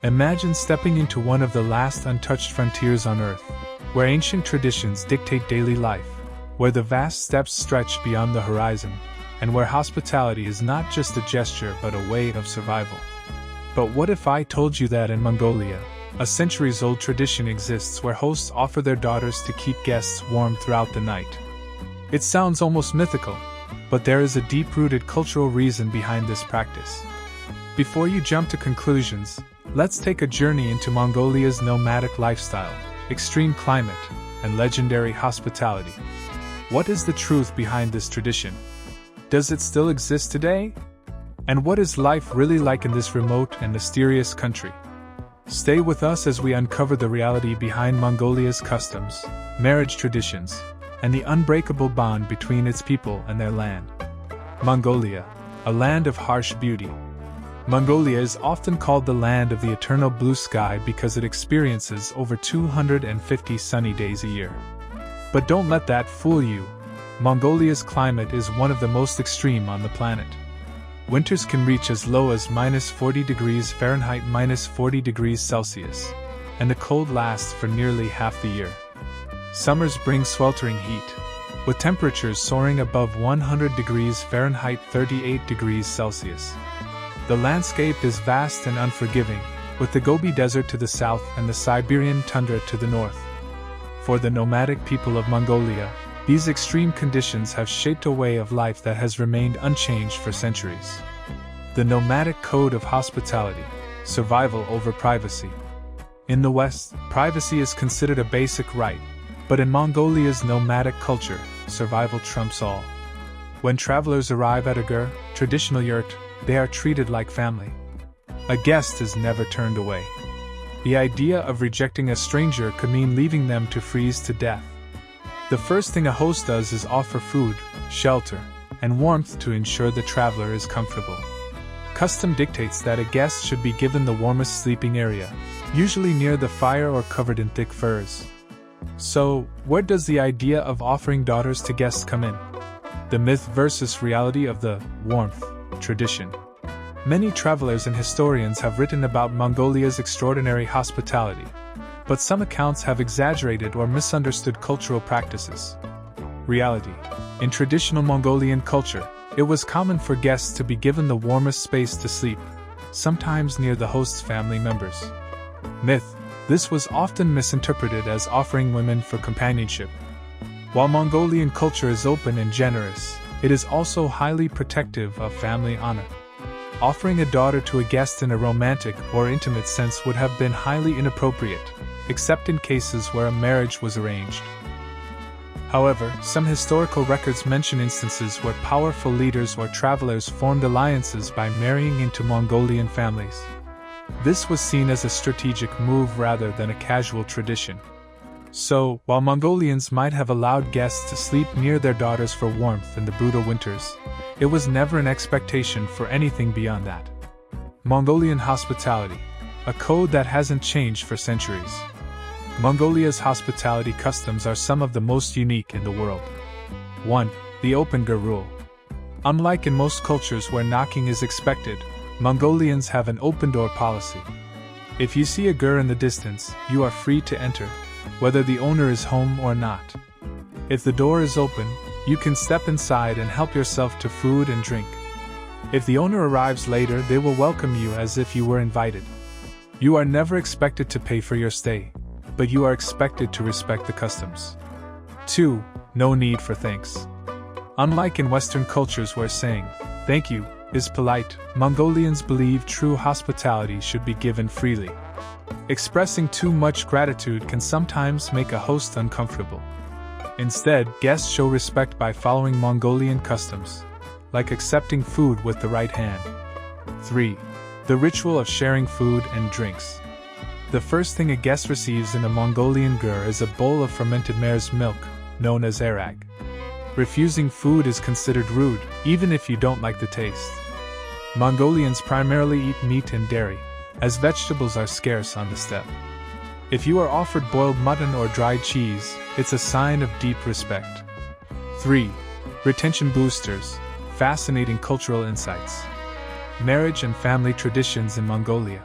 Imagine stepping into one of the last untouched frontiers on Earth, where ancient traditions dictate daily life, where the vast steppes stretch beyond the horizon, and where hospitality is not just a gesture but a way of survival. But what if I told you that in Mongolia, a centuries-old tradition exists where hosts offer their daughters to keep guests warm throughout the night? It sounds almost mythical, but there is a deep-rooted cultural reason behind this practice. Before you jump to conclusions, let's take a journey into Mongolia's nomadic lifestyle, extreme climate, and legendary hospitality. What is the truth behind this tradition? Does it still exist today? And what is life really like in this remote and mysterious country? Stay with us as we uncover the reality behind Mongolia's customs, marriage traditions, and the unbreakable bond between its people and their land. Mongolia, a land of harsh beauty. Mongolia is often called the land of the eternal blue sky because it experiences over 250 sunny days a year. But don't let that fool you. Mongolia's climate is one of the most extreme on the planet. Winters can reach as low as -40 degrees Fahrenheit, -40 degrees Celsius, and the cold lasts for nearly half the year. Summers bring sweltering heat, with temperatures soaring above 100 degrees Fahrenheit, 38 degrees Celsius. The landscape is vast and unforgiving, with the Gobi Desert to the south and the Siberian tundra to the north. For the nomadic people of Mongolia, these extreme conditions have shaped a way of life that has remained unchanged for centuries. The nomadic code of hospitality, survival over privacy. In the West, privacy is considered a basic right, but in Mongolia's nomadic culture, survival trumps all. When travelers arrive at a gur, traditional yurt, they are treated like family. A guest is never turned away. The idea of rejecting a stranger could mean leaving them to freeze to death. The first thing a host does is offer food, shelter, and warmth to ensure the traveler is comfortable. Custom dictates that a guest should be given the warmest sleeping area, usually near the fire or covered in thick furs. So, where does the idea of offering daughters to guests come in? The myth versus reality of the warmth tradition. Many travelers and historians have written about Mongolia's extraordinary hospitality, but some accounts have exaggerated or misunderstood cultural practices. Reality. In traditional Mongolian culture, it was common for guests to be given the warmest space to sleep, sometimes near the host's family members. Myth. This was often misinterpreted as offering women for companionship. While Mongolian culture is open and generous, it is also highly protective of family honor. Offering a daughter to a guest in a romantic or intimate sense would have been highly inappropriate, except in cases where a marriage was arranged. However, some historical records mention instances where powerful leaders or travelers formed alliances by marrying into Mongolian families. This was seen as a strategic move rather than a casual tradition. So, while Mongolians might have allowed guests to sleep near their daughters for warmth in the brutal winters, it was never an expectation for anything beyond that. Mongolian hospitality, a code that hasn't changed for centuries. Mongolia's hospitality customs are some of the most unique in the world. 1. The open gur rule. Unlike in most cultures where knocking is expected, Mongolians have an open-door policy. If you see a gur in the distance, you are free to enter, whether the owner is home or not. If the door is open, you can step inside and help yourself to food and drink. If the owner arrives later, they will welcome you as if you were invited. You are never expected to pay for your stay, but you are expected to respect the customs. 2. No need for thanks. Unlike in Western cultures where saying, "thank you," is polite, Mongolians believe true hospitality should be given freely. Expressing too much gratitude can sometimes make a host uncomfortable. Instead, guests show respect by following Mongolian customs, like accepting food with the right hand. 3. The ritual of sharing food and drinks. The first thing a guest receives in a Mongolian gur is a bowl of fermented mare's milk, known as arag. Refusing food is considered rude, even if you don't like the taste. Mongolians primarily eat meat and dairy, as vegetables are scarce on the steppe. If you are offered boiled mutton or dried cheese, it's a sign of deep respect. 3. Retention boosters. Fascinating cultural insights. Marriage and family traditions in Mongolia.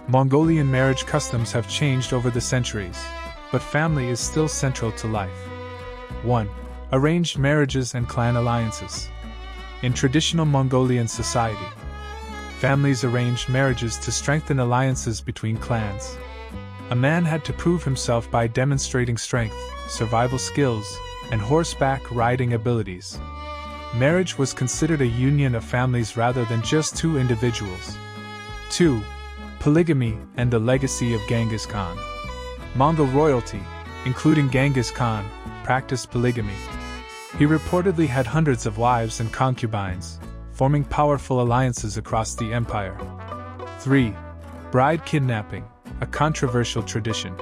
Mongolian marriage customs have changed over the centuries, but family is still central to life. 1. Arranged marriages and clan alliances. In traditional Mongolian society, families arranged marriages to strengthen alliances between clans. A man had to prove himself by demonstrating strength, survival skills, and horseback riding abilities. Marriage was considered a union of families rather than just two individuals. 2. Polygamy and the legacy of Genghis Khan. Mongol royalty, including Genghis Khan, practiced polygamy. He reportedly had hundreds of wives and concubines, forming powerful alliances across the empire. 3. Bride kidnapping, a controversial tradition.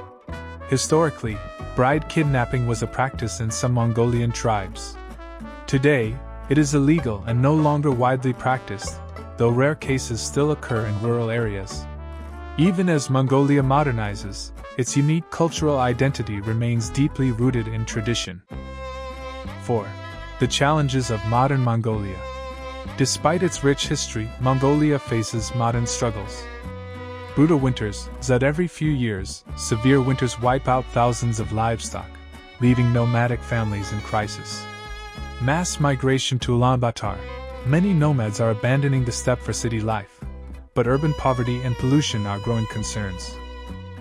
Historically, bride kidnapping was a practice in some Mongolian tribes. Today, it is illegal and no longer widely practiced, though rare cases still occur in rural areas. Even as Mongolia modernizes, its unique cultural identity remains deeply rooted in tradition. 4. The challenges of modern Mongolia. Despite its rich history, Mongolia faces modern struggles. Brutal winters, that every few years, severe winters wipe out thousands of livestock, leaving nomadic families in crisis. Mass migration to Ulaanbaatar. Many nomads are abandoning the steppe for city life, but urban poverty and pollution are growing concerns.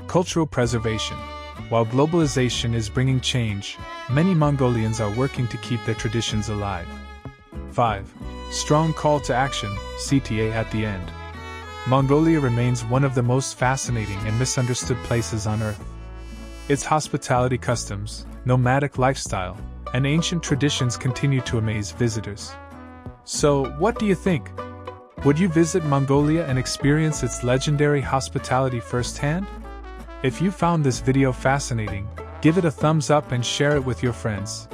Cultural preservation. While globalization is bringing change, many Mongolians are working to keep their traditions alive. 5. Strong call to action, CTA at the end. Mongolia remains one of the most fascinating and misunderstood places on Earth. Its hospitality customs, nomadic lifestyle, and ancient traditions continue to amaze visitors. So, what do you think? Would you visit Mongolia and experience its legendary hospitality firsthand? If you found this video fascinating, give it a thumbs up and share it with your friends.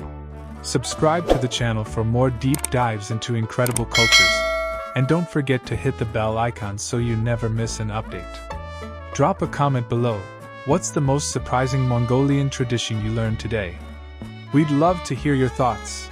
Subscribe to the channel for more deep dives into incredible cultures. And don't forget to hit the bell icon so you never miss an update. Drop a comment below. What's the most surprising Mongolian tradition you learned today? We'd love to hear your thoughts.